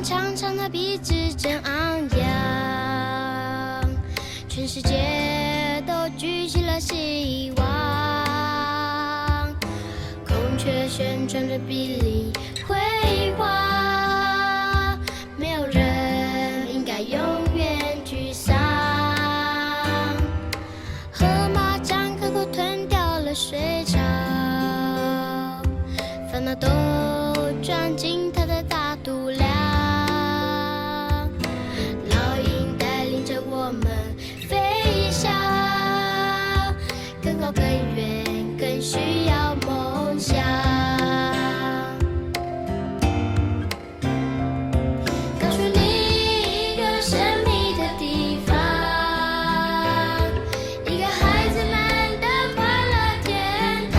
长长的鼻子真昂扬，全世界都举起了希望。孔雀旋转着碧绿辉煌，没有人应该永远沮丧。河马张开口吞掉了水草，烦恼都钻进它的大肚量。我们飞翔，更高更远，更需要梦想。告诉你一个神秘的地方，一个孩子们的快乐天堂。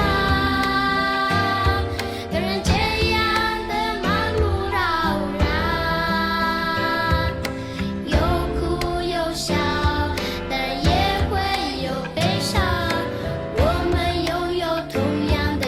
跟人这样的忙碌扰攘，有哭有笑。当然也会有悲伤，我们拥有同样的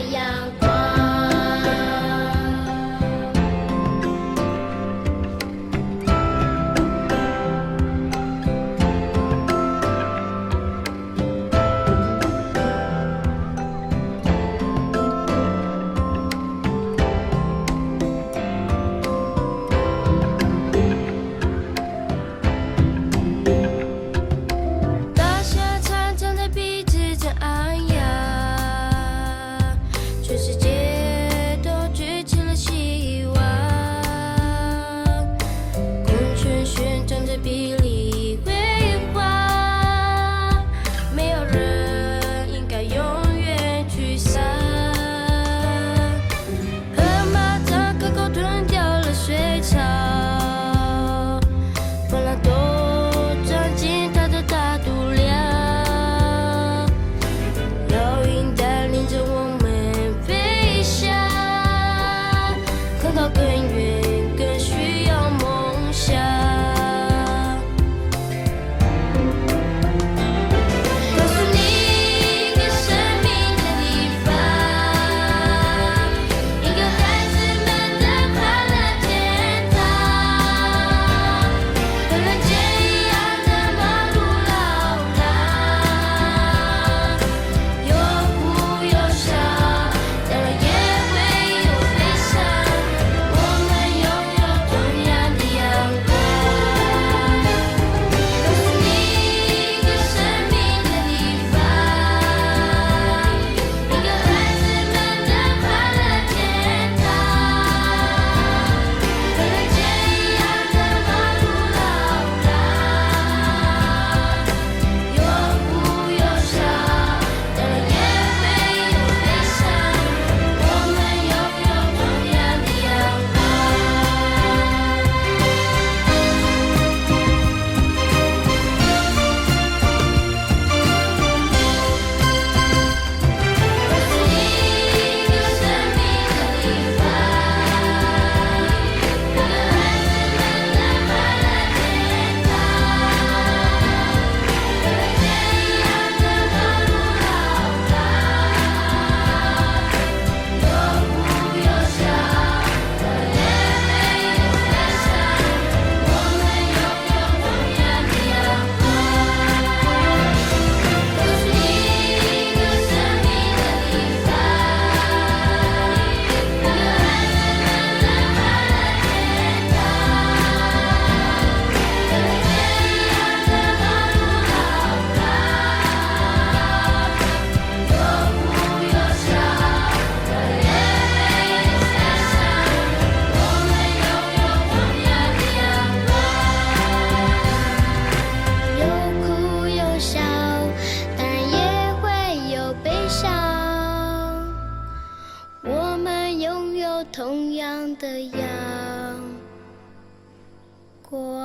有同样的阳光。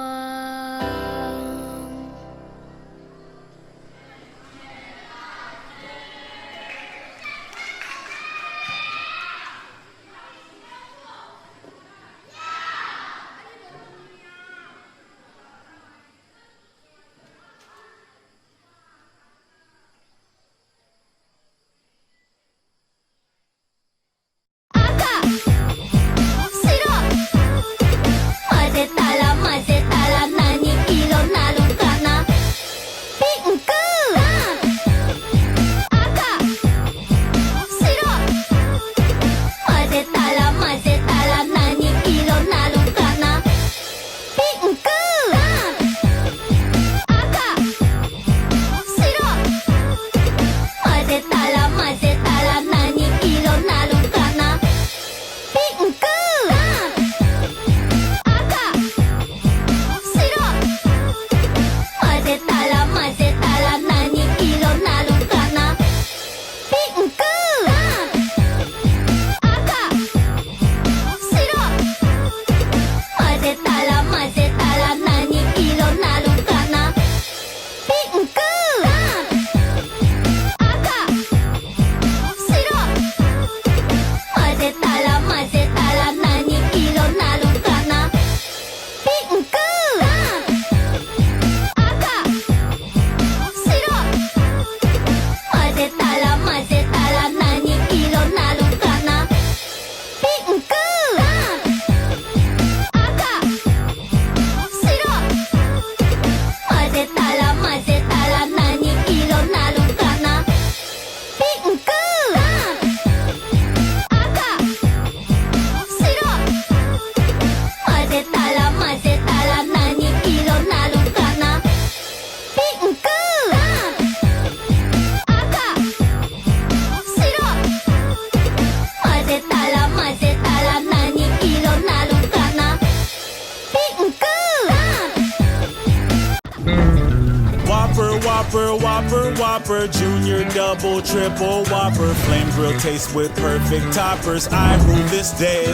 Whopper, Whopper, Whopper, Junior, Double, Triple, Whopper, Flame Grill taste with perfect toppers. I rule this day.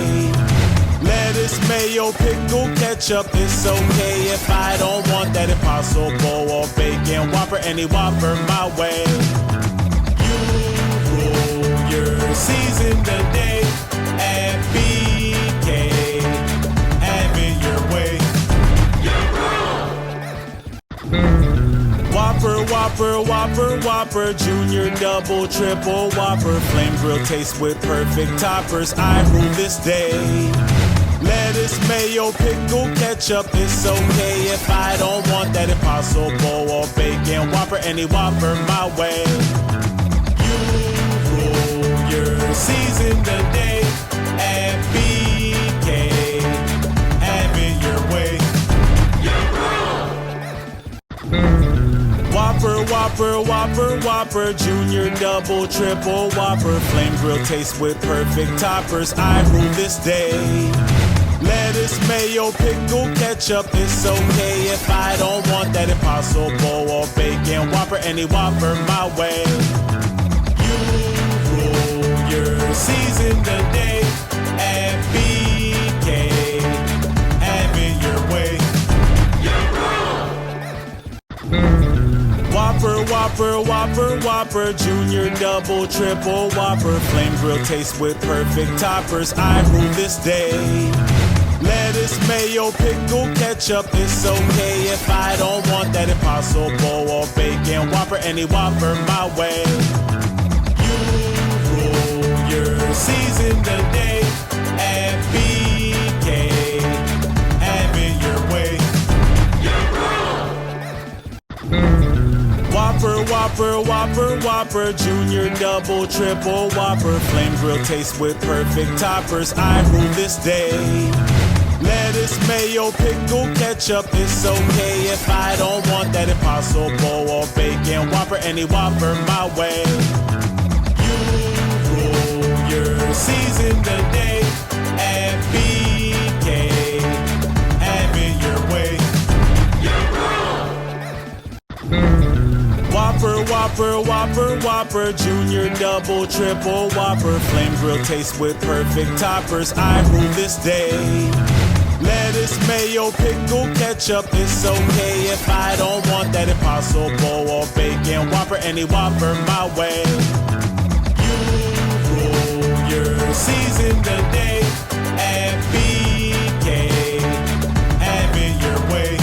Lettuce, mayo, pickle, ketchup, it's okay if I don't want that Impossible or bacon Whopper, any Whopper my way. You rule your season today at BK, have it your way. Whopper, Whopper, Whopper, Whopper, Junior, Double, Triple, Whopper, Flame Grill taste with perfect toppers. I rule this day. Lettuce, mayo, pickle, ketchup, it's okay if I don't want that Impossible or bacon Whopper, any Whopper my way. You rule your season today at BK, have it your way. Whopper, Whopper, Whopper, Whopper, Junior, Double, Triple, Whopper, Flame Grill taste with perfect toppers. I rule this day. Lettuce, mayo, pickle, ketchup, it's okay if I don't want that Impossible or bacon Whopper, any Whopper my way. You rule your season today at BK, have it your way. Whopper, Whopper, Whopper, Whopper, Junior, Double, Triple, Whopper, Flame Grill taste with perfect toppers. I rule this day. Lettuce, mayo, pickle, ketchup, it's okay if I don't want that Impossible or bacon Whopper, any Whopper my way. You rule your season today at BK, have it your way. Whopper, Whopper, Whopper, Whopper, Junior, Double, Triple, Whopper, Flame Grill taste with perfect toppers. I rule this day. Lettuce, mayo, pickle, ketchup, it's okay if I don't want that Impossible or bacon Whopper, any Whopper my way. You rule your season today at BK, have it your way. Whopper, Whopper, Whopper, Whopper, Whopper, Junior, Double, Triple, Whopper, Flame Grill taste with perfect toppers. I rule this day. Lettuce, mayo, pickle, ketchup, it's okay if I don't want that Impossible or bacon Whopper, any Whopper my way. You rule your season today at BK, have it your way.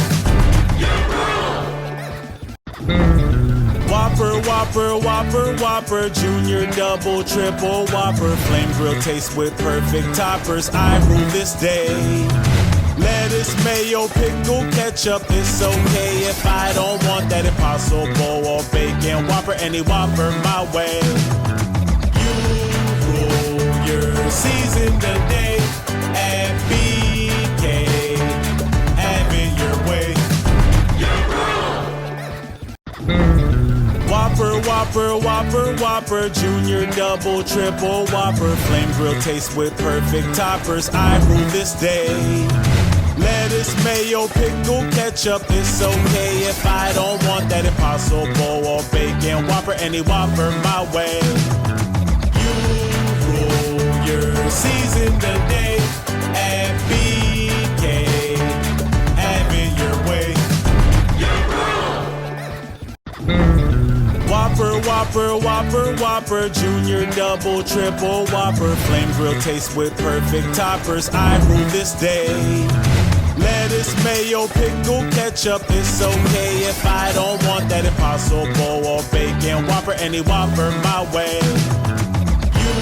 Whopper, Whopper, Whopper, Whopper, Junior, Double, Triple, Whopper, Flame Grill taste with perfect toppers. I rule this day. Lettuce, mayo, pickle, ketchup, it's okay if I don't want that Impossible or bacon Whopper, any Whopper my way. You rule your season today at BK, have it your way. Whopper, Whopper, Whopper, Whopper, Junior, Double, Triple, Whopper, Flame Grill taste with perfect toppers. I rule this day. Lettuce, mayo, pickle, ketchup, it's okay if I don't want that Impossible or bacon Whopper, any Whopper my way. You rule your season today at BK, have it your way. Whopper, Whopper, Whopper, Whopper, Junior, Double, Triple, Whopper, Flame Grill taste with perfect toppers. I rule this day. Lettuce, mayo, pickle, ketchup, it's okay if I don't want that Impossible or bacon Whopper, any Whopper my way. You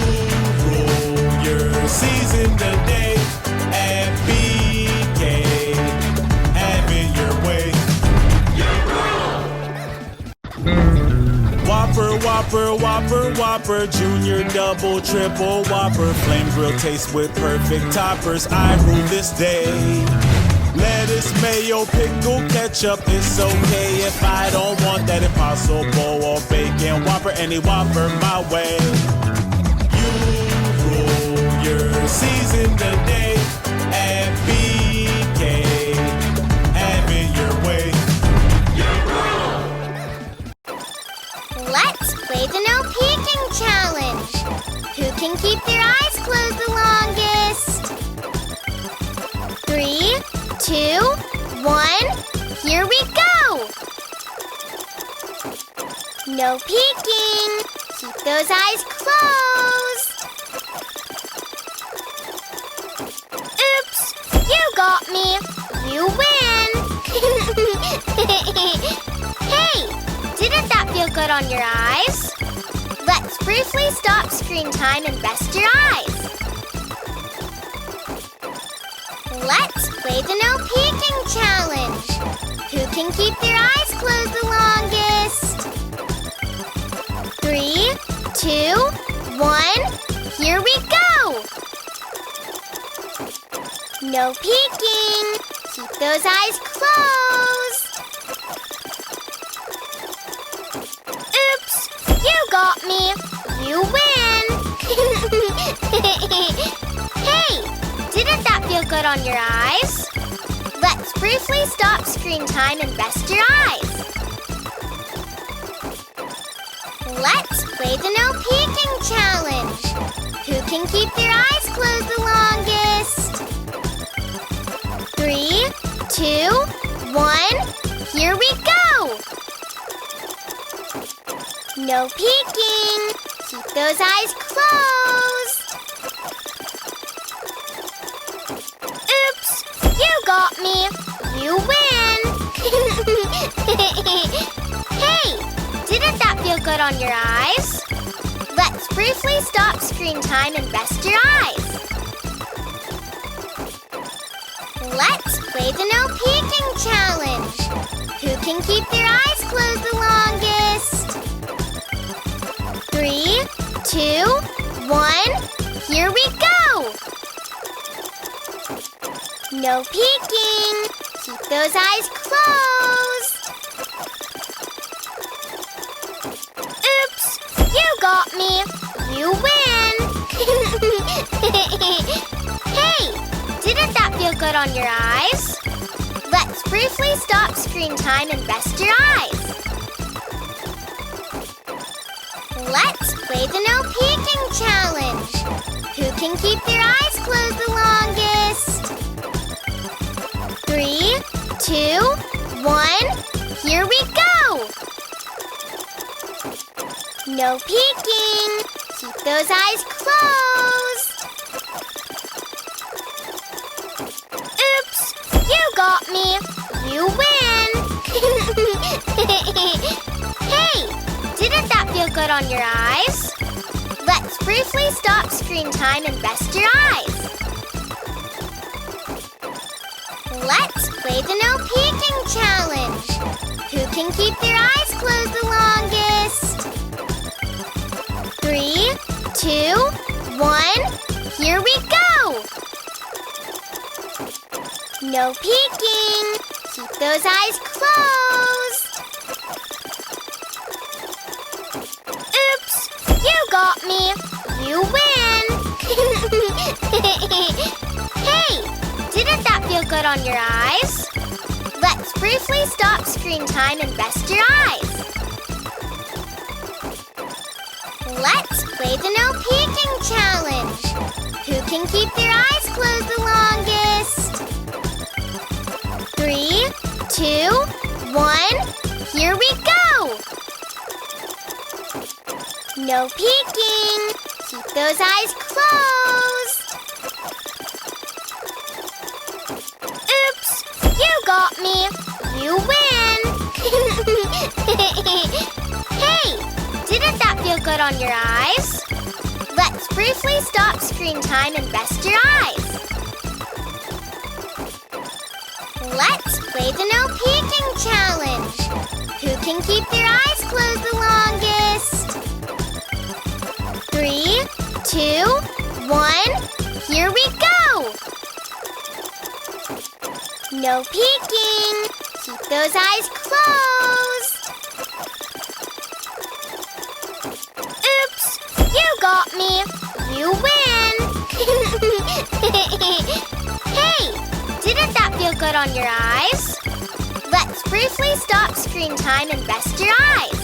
rule your season today at BK, have it your way. Whopper, Whopper, Whopper, Whopper, Junior, Double, Triple, Whopper, Flame Grill taste with perfect toppers. I rule this day. Lettuce, mayo, pickle, ketchup, it's okay if I don't want that Impossible or bacon Whopper, any Whopper my way. You rule your season today at BK, have it your way. Let's play the no peeking challenge. Who can keep their eyes closed the longest? 3, 2, 1, here we go! No peeking. Keep those eyes closed. Oops, you got me. You win. Hey, didn't that feel good on your eyes? Let's briefly stop screen time and rest your eyes. Let's play the no peeking challenge. Who can keep their eyes closed the longest? 3, 2, 1, here we go! No peeking. Keep those eyes closed. Oops, you got me. You win. Hey, didn't that feel good on your eyes? Let's briefly stop screen time and rest your eyes. Let's play the no peeking challenge. Who can keep their eyes closed the longest? 3, 2, 1, here we go! No peeking. Keep those eyes closed. Oops, you got me. You win. Hey, didn't that feel good on your eyes? Let's briefly stop screen time and rest your eyes. Let's play the no peeking challenge. Who can keep their eyes closed the longest? 3, 2, 1, here we go! No peeking. Keep those eyes closed. Oops, you got me. You win. Hey, didn't that feel good on your eyes? Let's briefly stop screen time and rest your eyes. Let's play the no peeking challenge. Who can keep their eyes closed the longest? 3, 2, 1, here we go! No peeking. Keep those eyes closed. Oops, you got me. You win. Hey, didn't that feel good on your eyes? Let's briefly stop screen time and rest your eyes. Let's play the no peeking challenge. Who can keep their eyes closed the longest? 3, 2, 1, here we go! No peeking. Keep those eyes closed. Oops, you got me. You win. Hey, didn't that feel good on your eyes? Let's briefly stop screen time and rest your eyes. Let's play the no peeking challenge. Who can keep their eyes closed the longest? 3, 2, 1, here we go! No peeking. Keep those eyes closed. Oops, you got me. You win. Hey, didn't that feel good on your eyes? Let's briefly stop screen time and rest your eyes. Let's play the no peeking challenge. Who can keep their eyes closed the longest? 3, 2, 1, here we go! No peeking. Keep those eyes closed. Oops, you got me. You win. Hey, didn't that feel good on your eyes? Let's briefly stop screen time and rest your eyes.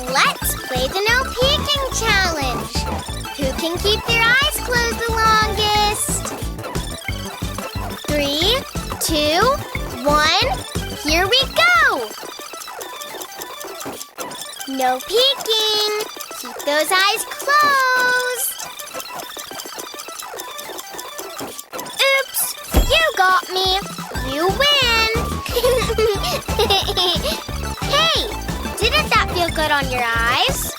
Let's play the no peeking challenge. Who can keep their eyes closed the longest? 3, 2, 1, here we go! No peeking. Keep those eyes closed. Oops, you got me. You win. Hey, didn't that feel good on your eyes?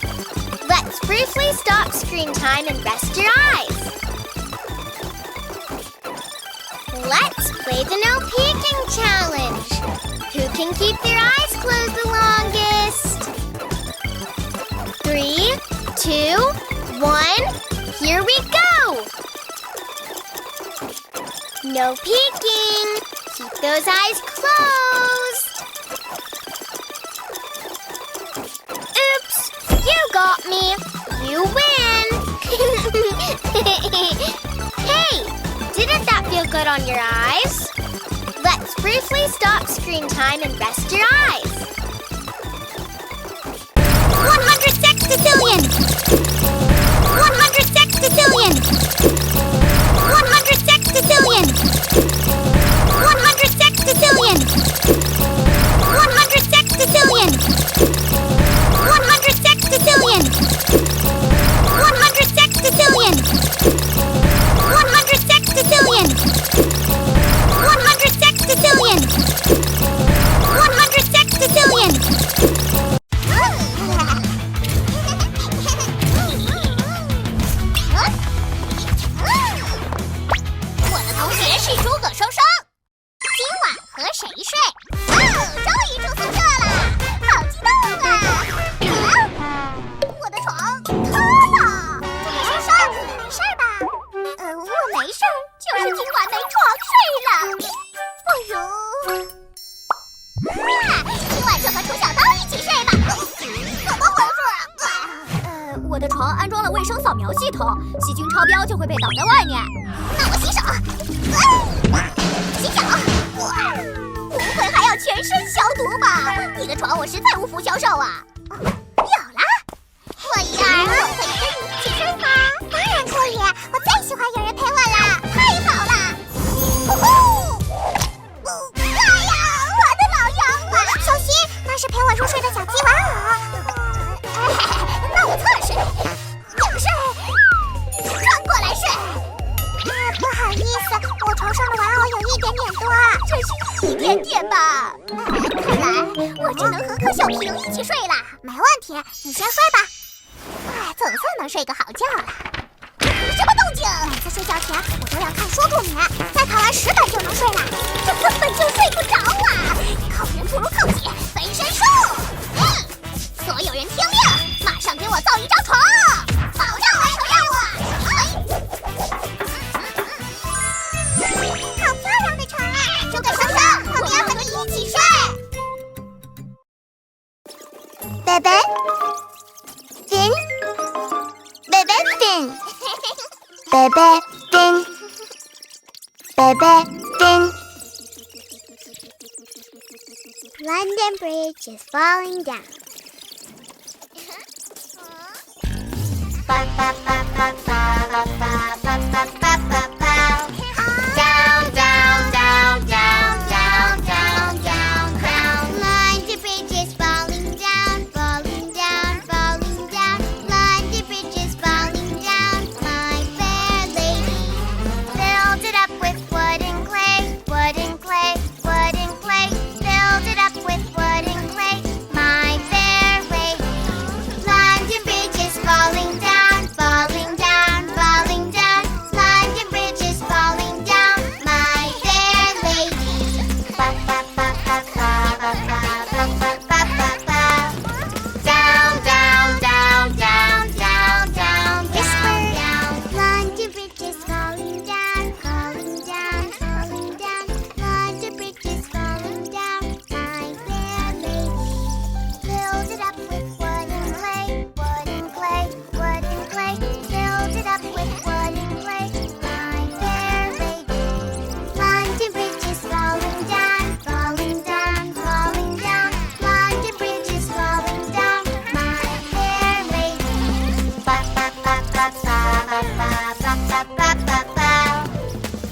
Let's briefly stop screen time and rest your eyes. Let's play the no peeking challenge. Who can keep their eyes closed the longest? 3, 2, 1, here we go! No peeking. Keep those eyes closed. Oops, you got me. You win. Hey, didn't that feel good on your eyes? Let's briefly stop screen time and rest your eyes. 100 sextillion! 100 sextillion! 100 sextillion! 100 sextillion! 100 sextillion! 100 sextillion! 100 sextillion! 100 sextillion! 100 sextillion! 100 sextillion!我的床安装了卫生扫描系统，细菌超标就会被挡在外面。那我洗手，洗脚，不会还要全身消毒吧！你的床我实在无福消受啊！有了，我一儿可以跟你一起睡吗？当然可以，我最喜欢有人陪我了，太好了！呼呼！哎呀，我的老羊啊！小心，那是陪我入睡的小鸡玩偶。那我侧睡，仰睡，转过来睡。不好意思，我床上的玩偶有一点点多，只是一点点吧。看来我只能和可小平一起睡了。没问题，你先睡吧。总算能睡个好觉了。什么动静？每次睡觉前我都要看说不眠，再看完10本就能睡了。这根本就睡不着啊！靠人不如靠己，分身术。所有人听令，马上给我造一张床，保证完成任务。好漂亮的床啊！这个生生，我们要和你一起睡。贝贝 ，Fin， 贝贝 Fin， 贝贝 Fin， 贝贝 Fin。London Bridge is falling down. Down, down, down, down, down, down, down, down. London Bridge is falling down, falling down, falling down. London Bridge is falling down, my fair lady. Filled it up with wood and clay, wood and clay, wood and clay. Filled it up with wood and clay, my fair lady. London Bridge is falling down, falling down, falling down. London Bridge is falling down, my fair lady. Ba ba ba ba ba ba ba ba ba ba ba. Down, down, down, down, down, down, down, down. London Bridge is falling down, falling down, falling down. London Bridge is falling down, my fair lady. Filled it up with wood and clay, wood and clay, wood and clay. Filled it up with wood and clay, my fair lady. London Bridge is falling down, falling down, falling down. London Bridge is falling down, my fair lady. Ba ba ba ba ba ba ba ba ba ba ba.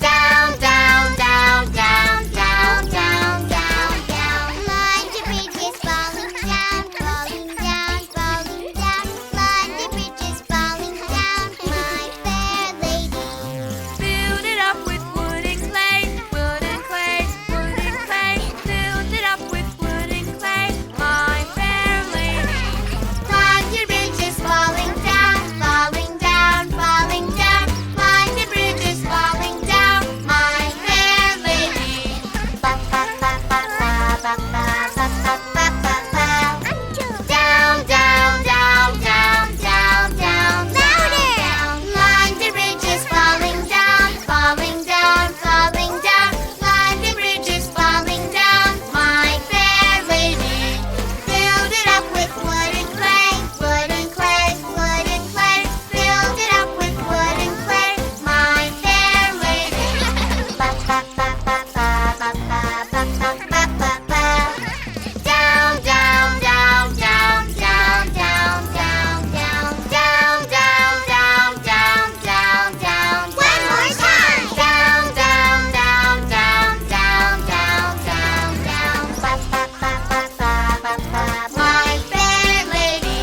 Down, down, down, down, down, down, down, down. London Bridge is falling down, falling down, falling down. London Bridge is falling down, my fair lady. Filled it up with wood and clay, wood and clay, wood and clay. Filled it up with wood and clay, my fair lady. London Bridge is falling down, falling down, falling down. London Bridge is falling down, my fair lady. Ba ba ba ba ba ba ba ba ba ba ba. Down, down, down, down, down, down, louder. London Bridge is falling down, falling down, falling down. London Bridge is falling down, my fair lady. Filled it up with wood and clay, wood and clay, wood and clay. Filled it up with wood and clay, my fair lady. Ba ba ba ba ba ba ba ba ba ba ba. Down, down, down, down, down, down, down, down, down, down, down, down, down, down. One more time. Down, down, down, down, down, down, down, down. Ba ba ba ba ba ba ba. My fair lady.